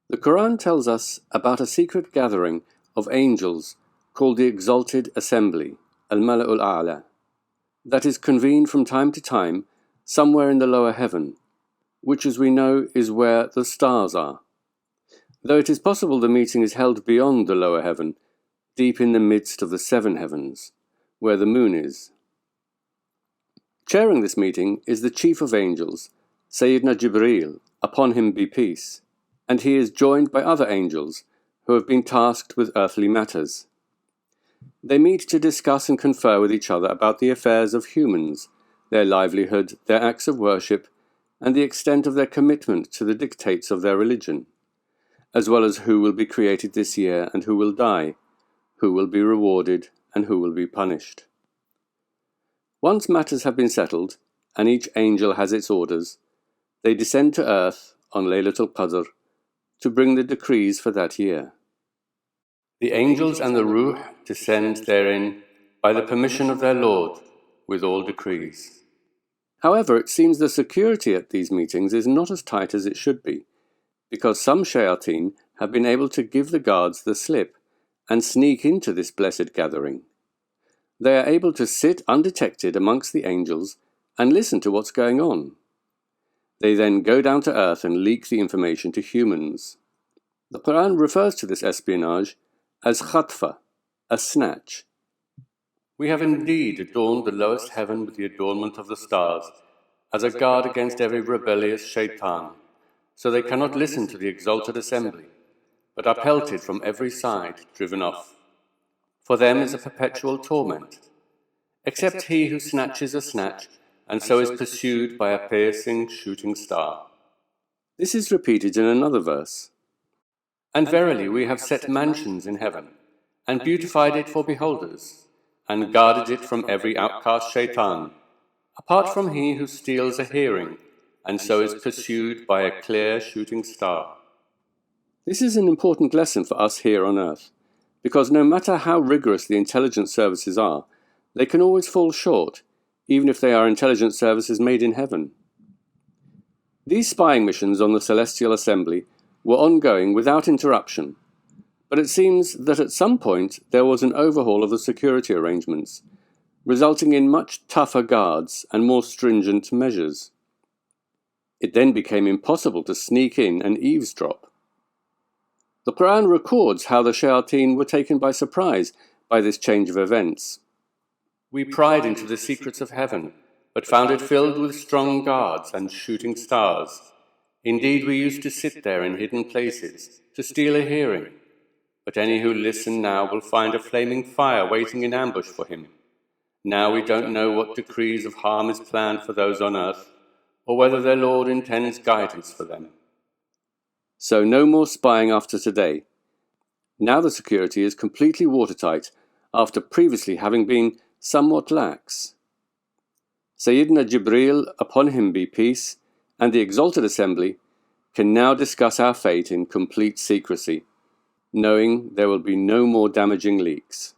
The Qur'an tells us about a secret gathering of angels called the Exalted Assembly, Al-Mulأ Al-A'la, that is convened from time to time somewhere in the lower heaven, which as we know is where the stars are. Though it is possible the meeting is held beyond the lower heaven, deep in the midst of the seven heavens, where the moon is. Chairing this meeting is the chief of angels, Sayyidina Jibreel, upon him be peace, and he is joined by other angels who have been tasked with earthly matters. They meet to discuss and confer with each other about the affairs of humans, their livelihood, their acts of worship, and the extent of their commitment to the dictates of their religion, as well as who will be created this year and who will die, who will be rewarded and who will be punished. Once matters have been settled, and each angel has its orders, they descend to earth on Laylatul Qadr to bring the decrees for that year. The angels and the Ruh descend therein by the permission of their Lord with all decrees. However, it seems the security at these meetings is not as tight as it should be, because some shayateen have been able to give the guards the slip and sneak into this blessed gathering. They are able to sit undetected amongst the angels and listen to what's going on. They then go down to earth and leak the information to humans. The Qur'an refers to this espionage as khatfa, a snatch. We have indeed adorned the lowest heaven with the adornment of the stars, as a guard against every rebellious shaitan, so they cannot listen to the Exalted Assembly, but are pelted from every side, driven off. For them is a perpetual torment, except he who snatches a snatch, and so is pursued by a piercing shooting star. This is repeated in another verse. And verily we have set mansions in heaven, and beautified it for beholders, and guarded it from every outcast shaitan, apart from he who steals a hearing, and so is pursued by a clear shooting star. This is an important lesson for us here on earth, because no matter how rigorous the intelligence services are, they can always fall short, even if they are intelligence services made in heaven. These spying missions on the Celestial Assembly were ongoing without interruption, but it seems that at some point there was an overhaul of the security arrangements, resulting in much tougher guards and more stringent measures. It then became impossible to sneak in and eavesdrop. The Qur'an records how the shayateen were taken by surprise by this change of events. We pried into the secrets of heaven, but found it filled with strong guards and shooting stars. Indeed, we used to sit there in hidden places, to steal a hearing. But any who listen now will find a flaming fire waiting in ambush for him. Now we don't know what decrees of harm is planned for those on earth, or whether their Lord intends guidance for them. So no more spying after today. Now the security is completely watertight, after previously having been somewhat lax. Sayyidina Jibreel, upon him be peace, and the Exalted Assembly can now discuss our fate in complete secrecy, knowing there will be no more damaging leaks.